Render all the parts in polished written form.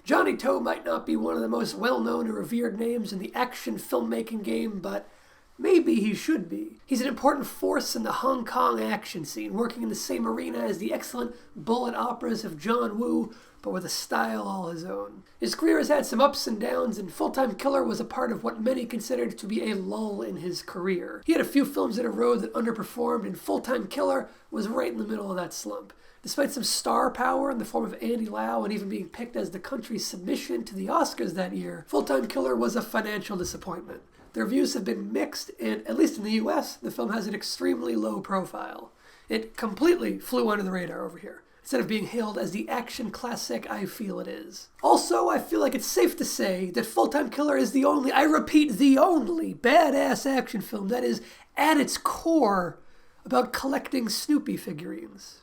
Johnny To might not be one of the most well-known or revered names in the action filmmaking game, but maybe he should be. He's an important force in the Hong Kong action scene, working in the same arena as the excellent bullet operas of John Woo, but with a style all his own. His career has had some ups and downs, and Fulltime Killer was a part of what many considered to be a lull in his career. He had a few films in a row that underperformed, and Fulltime Killer was right in the middle of that slump. Despite some star power in the form of Andy Lau and even being picked as the country's submission to the Oscars that year, Fulltime Killer was a financial disappointment. The reviews have been mixed, and at least in the US, the film has an extremely low profile. It completely flew under the radar over here, instead of being hailed as the action classic I feel it is. Also, I feel like it's safe to say that Fulltime Killer is the only, I repeat, the only badass action film that is, at its core, about collecting Snoopy figurines.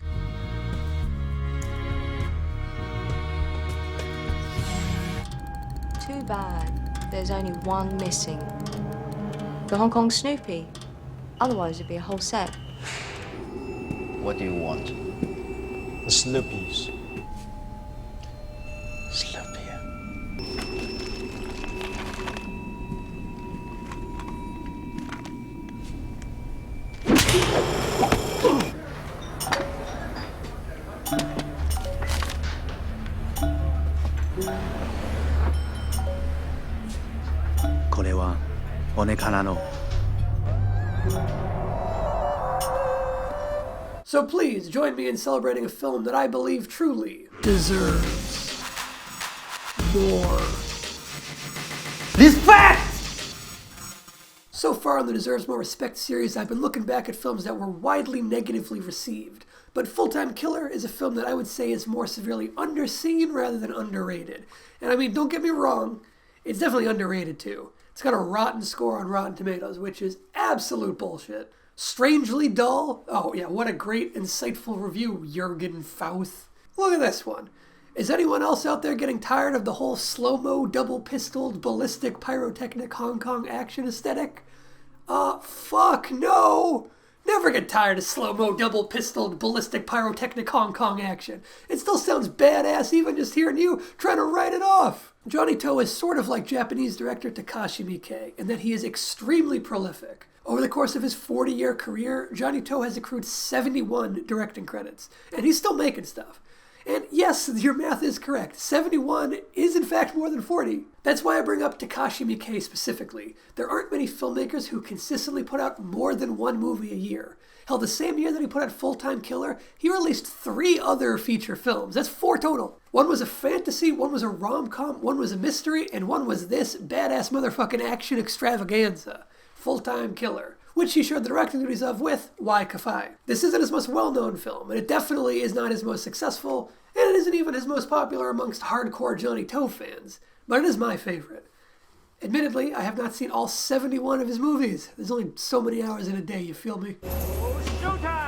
Too bad there's only one missing. The Hong Kong Snoopy. Otherwise it'd be a whole set. What do you want? The Snoopies. Snoopy. これは俺からの So please, join me in celebrating a film that I believe truly deserves more respect! So far on the Deserves More Respect series, I've been looking back at films that were widely negatively received. But Fulltime Killer is a film that I would say is more severely underseen rather than underrated. And I mean, don't get me wrong, it's definitely underrated too. It's got a rotten score on Rotten Tomatoes, which is absolute bullshit. Strangely dull? Oh yeah, what a great, insightful review, Jürgen Fauth. Look at this one. Is anyone else out there getting tired of the whole slow-mo, double-pistoled, ballistic, pyrotechnic Hong Kong action aesthetic? Fuck no! Never get tired of slow-mo, double-pistoled, ballistic, pyrotechnic Hong Kong action. It still sounds badass even just hearing you trying to write it off. Johnny To is sort of like Japanese director Takashi Miike, in that he is extremely prolific. Over the course of his 40-year career, Johnny To has accrued 71 directing credits, and he's still making stuff. And yes, your math is correct. 71 is in fact more than 40. That's why I bring up Takashi Miike specifically. There aren't many filmmakers who consistently put out more than one movie a year. Hell, the same year that he put out Fulltime Killer, he released 3 other feature films. That's 4 total. One was a fantasy, one was a rom-com, one was a mystery, and one was this badass motherfucking action extravaganza, Fulltime Killer, which he shared the directing duties of with Wai Ka-fai. This isn't his most well-known film, and it definitely is not his most successful, and it isn't even his most popular amongst hardcore Johnny To fans, but it is my favorite. Admittedly, I have not seen all 71 of his movies. There's only so many hours in a day, you feel me? Showtime!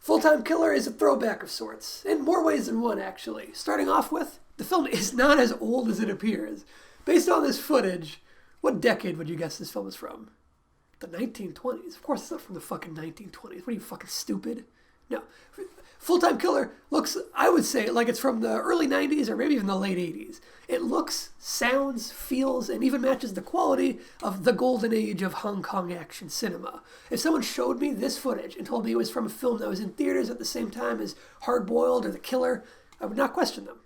Fulltime Killer is a throwback of sorts, in more ways than one actually. Starting off with, the film is not as old as it appears. Based on this footage, what decade would you guess this film is from? The 1920s. Of course it's not from the fucking 1920s. What are you, fucking stupid? No. Fulltime Killer looks, I would say, like it's from the early 90s or maybe even the late 80s. It looks, sounds, feels, and even matches the quality of the golden age of Hong Kong action cinema. If someone showed me this footage and told me it was from a film that was in theaters at the same time as Hard Boiled or The Killer, I would not question them.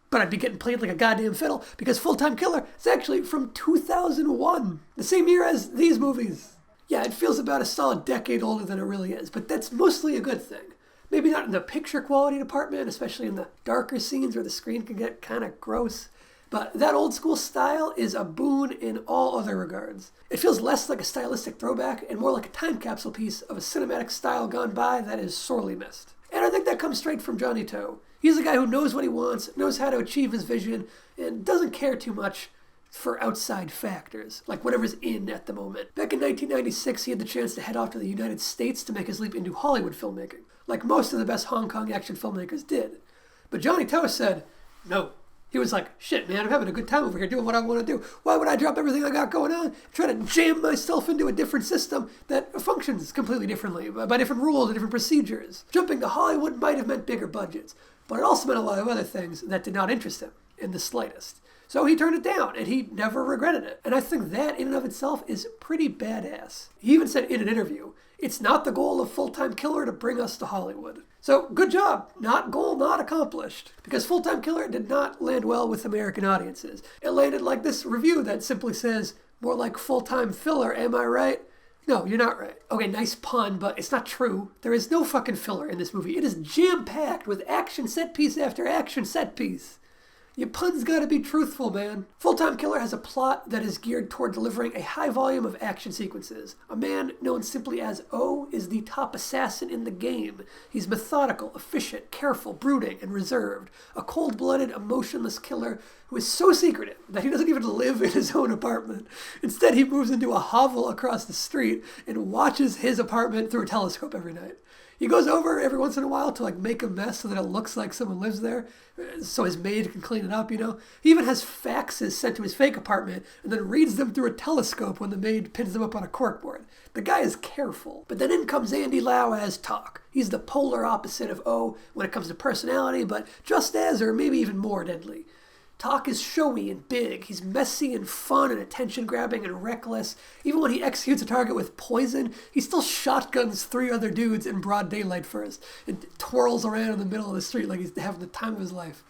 But I'd be getting played like a goddamn fiddle because Fulltime Killer is actually from 2001, the same year as these movies. Yeah, it feels about a solid decade older than it really is, but that's mostly a good thing. Maybe not in the picture quality department, especially in the darker scenes where the screen can get kind of gross. But that old school style is a boon in all other regards. It feels less like a stylistic throwback and more like a time capsule piece of a cinematic style gone by that is sorely missed. And I think that comes straight from Johnny To. He's a guy who knows what he wants, knows how to achieve his vision, and doesn't care too much for outside factors, like whatever's in at the moment. Back in 1996, he had the chance to head off to the United States to make his leap into Hollywood filmmaking, like most of the best Hong Kong action filmmakers did. But Johnny To said, no, He was like, shit, man, I'm having a good time over here doing what I want to do. Why would I drop everything I got going on, try to jam myself into a different system that functions completely differently, by different rules and different procedures? Jumping to Hollywood might have meant bigger budgets, but it also meant a lot of other things that did not interest him in the slightest. So he turned it down, and he never regretted it. And I think that, in and of itself, is pretty badass. He even said in an interview, it's not the goal of Fulltime Killer to bring us to Hollywood. So, good job. Not goal, not accomplished. Because Fulltime Killer did not land well with American audiences. It landed like this review that simply says, more like full-time filler, am I right? No, you're not right. Okay, nice pun, but it's not true. There is no fucking filler in this movie. It is jam-packed with action set piece after action set piece. Your pun's gotta be truthful, man. Fulltime Killer has a plot that is geared toward delivering a high volume of action sequences. A man known simply as O is the top assassin in the game. He's methodical, efficient, careful, brooding, and reserved. A cold-blooded, emotionless killer who is so secretive that he doesn't even live in his own apartment. Instead, he moves into a hovel across the street and watches his apartment through a telescope every night. He goes over every once in a while to make a mess so that it looks like someone lives there, so his maid can clean it up, He even has faxes sent to his fake apartment and then reads them through a telescope when the maid pins them up on a corkboard. The guy is careful. But then in comes Andy Lau as Talk. He's the polar opposite of O when it comes to personality, but just as, or maybe even more deadly. Talk is showy and big. He's messy and fun and attention-grabbing and reckless. Even when he executes a target with poison, he still shotguns 3 other dudes in broad daylight first and twirls around in the middle of the street like he's having the time of his life.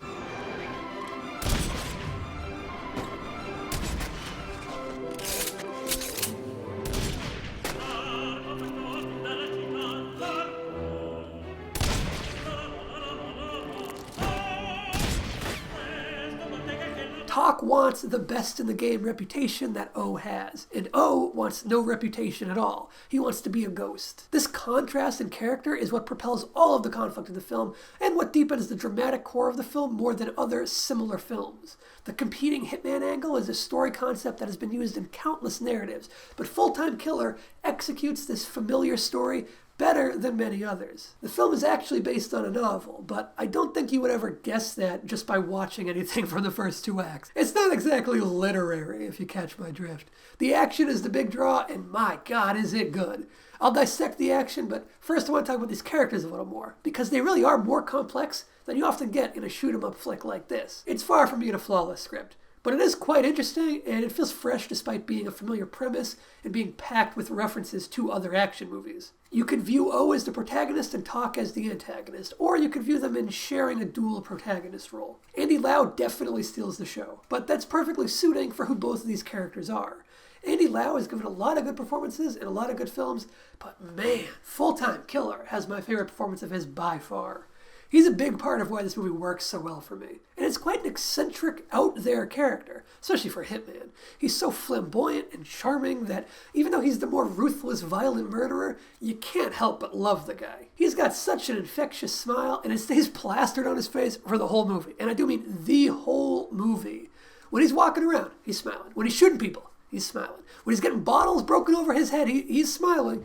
Talk wants the best in the game reputation that O has, and O wants no reputation at all. He wants to be a ghost. This contrast in character is what propels all of the conflict of the film, and what deepens the dramatic core of the film more than other similar films. The competing hitman angle is a story concept that has been used in countless narratives, but Fulltime Killer executes this familiar story better than many others. The film is actually based on a novel, but I don't think you would ever guess that just by watching anything from the first 2 acts. It's not exactly literary, if you catch my drift. The action is the big draw, and my god, is it good. I'll dissect the action, but first I want to talk about these characters a little more, because they really are more complex than you often get in a shoot-'em-up flick like this. It's far from being a flawless script, but it is quite interesting, and it feels fresh despite being a familiar premise and being packed with references to other action movies. You could view O as the protagonist and Talk as the antagonist, or you could view them in sharing a dual protagonist role. Andy Lau definitely steals the show, but that's perfectly suiting for who both of these characters are. Andy Lau has given a lot of good performances in a lot of good films, but man, Fulltime Killer has my favorite performance of his by far. He's a big part of why this movie works so well for me. And it's quite an eccentric, out-there character, especially for a hitman. He's so flamboyant and charming that even though he's the more ruthless, violent murderer, you can't help but love the guy. He's got such an infectious smile, and it stays plastered on his face for the whole movie. And I do mean the whole movie. When he's walking around, he's smiling. When he's shooting people, he's smiling. When he's getting bottles broken over his head, he's smiling.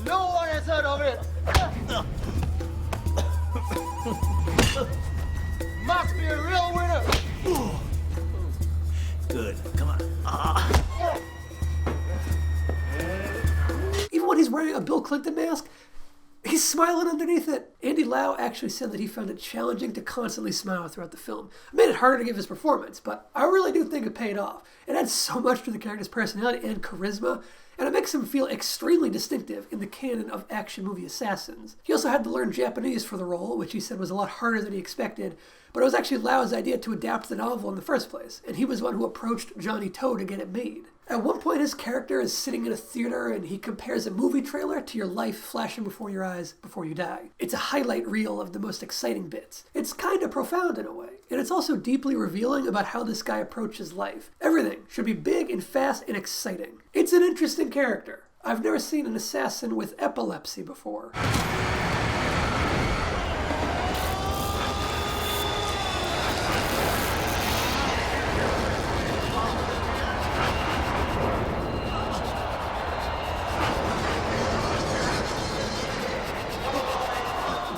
No one has heard of it. Must be a real winner. Good. Come on. Even when he's wearing a Bill Clinton mask, he's smiling underneath it. Andy Lau actually said that he found it challenging to constantly smile throughout the film. It made it harder to give his performance, but I really do think it paid off. It adds so much to the character's personality and charisma, and it makes him feel extremely distinctive in the canon of action movie assassins. He also had to learn Japanese for the role, which he said was a lot harder than he expected, but it was actually Lau's idea to adapt the novel in the first place, and he was one who approached Johnny To to get it made. At one point, his character is sitting in a theater and he compares a movie trailer to your life flashing before your eyes before you die. It's a highlight reel of the most exciting bits. It's kind of profound in a way, and it's also deeply revealing about how this guy approaches life. Everything should be big and fast and exciting. It's an interesting character. I've never seen an assassin with epilepsy before.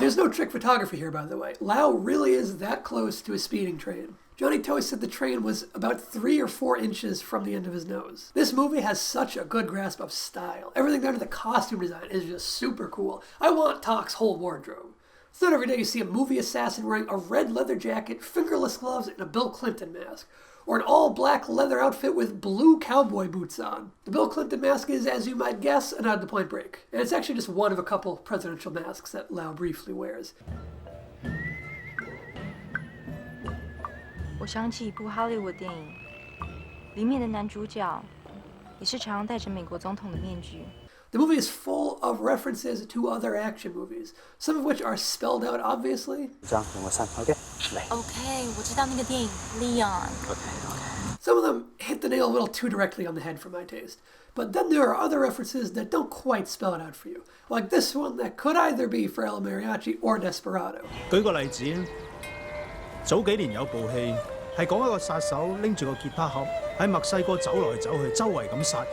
There's no trick photography here, by the way. Lau really is that close to a speeding train. Johnny To said the train was about 3 or 4 inches from the end of his nose. This movie has such a good grasp of style. Everything down to the costume design is just super cool. I want Tak's whole wardrobe. It's not every day you see a movie assassin wearing a red leather jacket, fingerless gloves, and a Bill Clinton mask. Or an all-black leather outfit with blue cowboy boots on. The Bill Clinton mask is, as you might guess, an out to Point Break. And it's actually just one of a couple presidential masks that Lau briefly wears. 我想起一部好莱坞电影，里面的男主角也是常常戴着美国总统的面具。 The movie is full of references to other action movies, some of which are spelled out obviously. OK， 我知道那个电影 Leon。Some of them hit the nail a little too directly on the head for my taste. But then there are other references that don't quite spell it out for you. Like this one that could either be for El Mariachi or Desperado. 舉個例子，早幾年有部戲係講一個殺手拎住個吉他盒喺墨西哥走來走去，周圍咁殺人。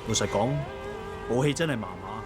老實講，部戲真係麻麻，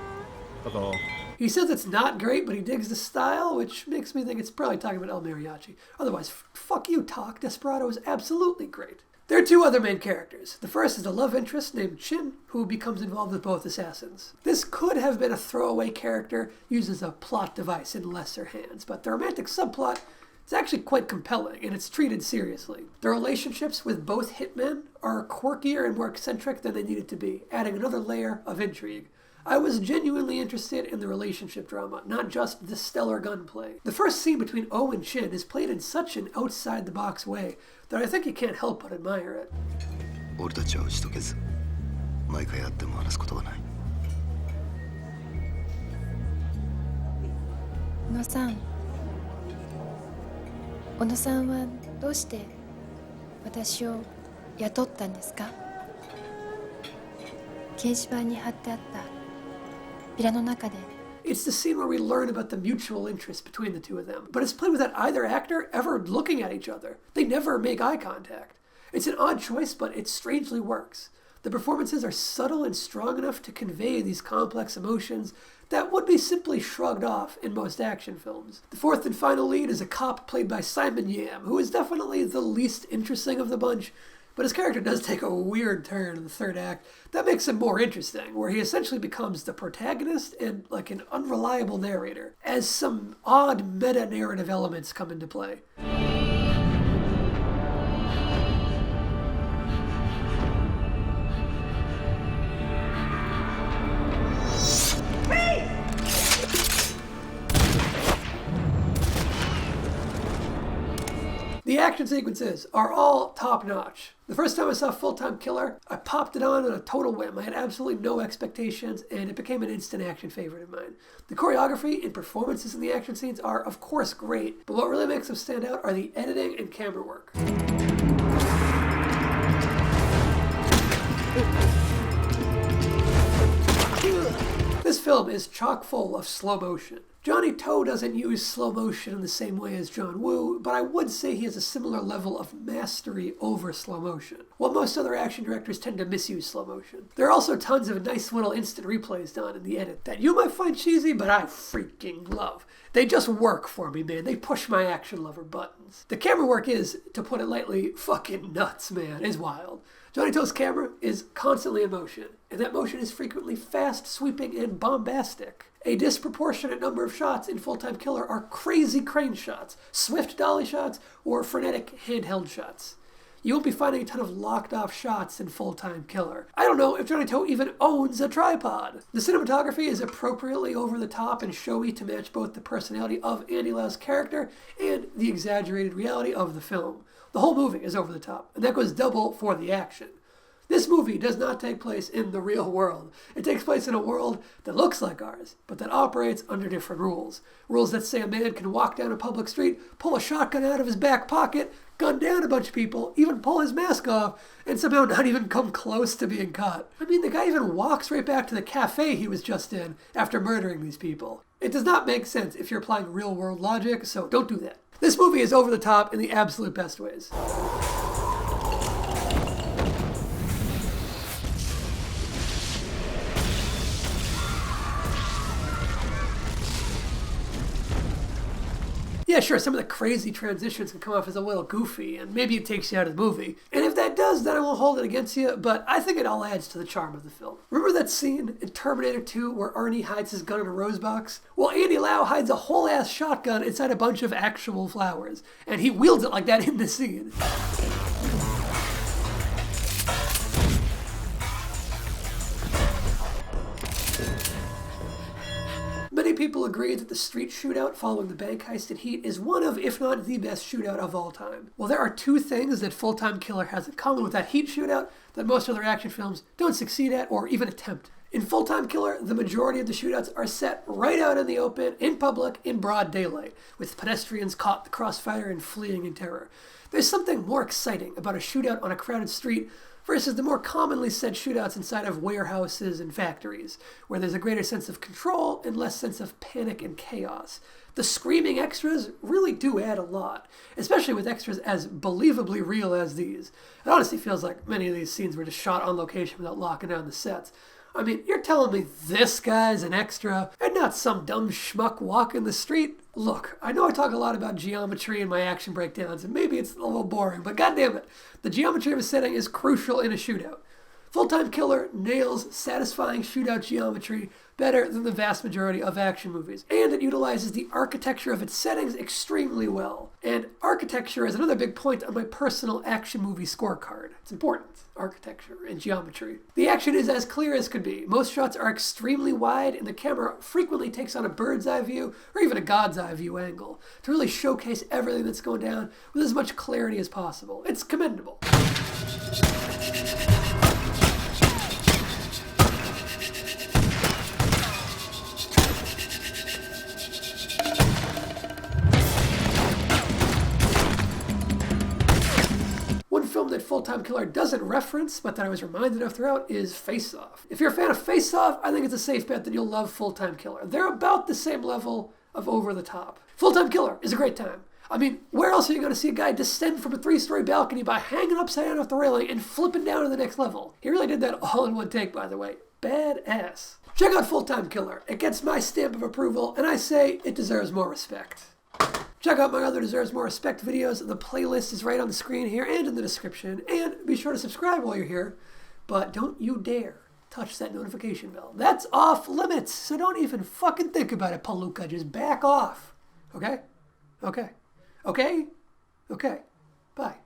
不過。 He says it's not great, but he digs the style, which makes me think it's probably talking about El Mariachi. Otherwise, fuck you, Tak. Desperado is absolutely great. There are 2 other main characters. The first is a love interest named Chin, who becomes involved with both assassins. This could have been a throwaway character used as a plot device in lesser hands, but the romantic subplot is actually quite compelling, and it's treated seriously. The relationships with both hitmen are quirkier and more eccentric than they needed to be, adding another layer of intrigue. I was genuinely interested in the relationship drama, not just the stellar gunplay. The first scene between O and Chin is played in such an outside-the-box way that I think you can't help but admire it. 俺たちは打ち解けず、毎回会っても話すことはない。小野さん、小野さんはどうして私を雇ったんですか？掲示板に貼ってあったビラの中で。 It's the scene where we learn about the mutual interest between the 2 of them, but it's played without either actor ever looking at each other. They never make eye contact. It's an odd choice, but it strangely works. The performances are subtle and strong enough to convey these complex emotions that would be simply shrugged off in most action films. The 4th and final lead is a cop played by Simon Yam, who is definitely the least interesting of the bunch, but his character does take a weird turn in the 3rd act that makes him more interesting, where he essentially becomes the protagonist and like an unreliable narrator, as some odd meta-narrative elements come into play. The action sequences are all top-notch. The first time I saw Full-Time Killer, I popped it on a total whim. I had absolutely no expectations, and it became an instant action favorite of mine. The choreography and performances in the action scenes are, of course, great, but what really makes them stand out are the editing and camera work. This film is chock full of slow motion. Johnny To doesn't use slow motion in the same way as John Woo, but I would say he has a similar level of mastery over slow motion, while most other action directors tend to misuse slow motion. There are also tons of nice little instant replays done in the edit that you might find cheesy, but I freaking love. They just work for me, man. They push my action lover buttons. The camera work is, to put it lightly, fucking nuts, man. It's wild. Johnny To's camera is constantly in motion, and that motion is frequently fast, sweeping, and bombastic. A disproportionate number of shots in Full-Time Killer are crazy crane shots, swift dolly shots, or frenetic handheld shots. You won't be finding a ton of locked-off shots in Full-Time Killer. I don't know if Johnny To even owns a tripod. The cinematography is appropriately over the top and showy to match both the personality of Andy Lau's character and the exaggerated reality of the film. The whole movie is over the top, and that goes double for the action. This movie does not take place in the real world. It takes place in a world that looks like ours, but that operates under different rules. Rules that say a man can walk down a public street, pull a shotgun out of his back pocket, gun down a bunch of people, even pull his mask off, and somehow not even come close to being caught. I mean, the guy even walks right back to the cafe he was just in after murdering these people. It does not make sense if you're applying real-world logic, so don't do that. This movie is over the top in the absolute best ways. Yeah, sure, some of the crazy transitions can come off as a little goofy, and maybe it takes you out of the movie. And if that does, then I won't hold it against you, but I think it all adds to the charm of the film. Remember that scene in Terminator 2 where Arnie hides his gun in a rose box? Well, Andy Lau hides a whole-ass shotgun inside a bunch of actual flowers, and he wields it like that in the scene. Many people agree that the street shootout following the bank heist in Heat is one of, if not the best shootout of all time. Well, there are two things that Full-Time Killer has in common with that Heat shootout that most other action films don't succeed at or even attempt. In Full-Time Killer, the majority of the shootouts are set right out in the open, in public, in broad daylight, with pedestrians caught in the crossfire and fleeing in terror. There's something more exciting about a shootout on a crowded street versus the more commonly said shootouts inside of warehouses and factories, where there's a greater sense of control and less sense of panic and chaos. The screaming extras really do add a lot, especially with extras as believably real as these. It honestly feels like many of these scenes were just shot on location without locking down the sets. I mean, you're telling me this guy's an extra and not some dumb schmuck walking the street? Look, I know I talk a lot about geometry in my action breakdowns, and maybe it's a little boring, but goddammit, the geometry of a setting is crucial in a shootout. Full-Time Killer nails satisfying shootout geometry better than the vast majority of action movies, and it utilizes the architecture of its settings extremely well. And architecture is another big point on my personal action movie scorecard. It's important, architecture and geometry. The action is as clear as could be. Most shots are extremely wide, and the camera frequently takes on a bird's eye view, or even a God's eye view angle, to really showcase everything that's going down with as much clarity as possible. It's commendable. That Full-Time Killer doesn't reference, but that I was reminded of throughout, is Face Off. If you're a fan of Face Off, I think it's a safe bet that you'll love Full-Time Killer. They're about the same level of over the top. Full-Time Killer is a great time. I mean, where else are you going to see a guy descend from a 3-story balcony by hanging upside down off the railing and flipping down to the next level? He really did that all in one take, by the way. Badass. Check out Full-Time Killer. It gets my stamp of approval, and I say it deserves more respect. Check out my other Deserves More Respect videos. The playlist is right on the screen here and in the description. And be sure to subscribe while you're here. But don't you dare touch that notification bell. That's off limits. So don't even fucking think about it, Palooka. Just back off. Okay? Okay. Okay? Okay. Bye.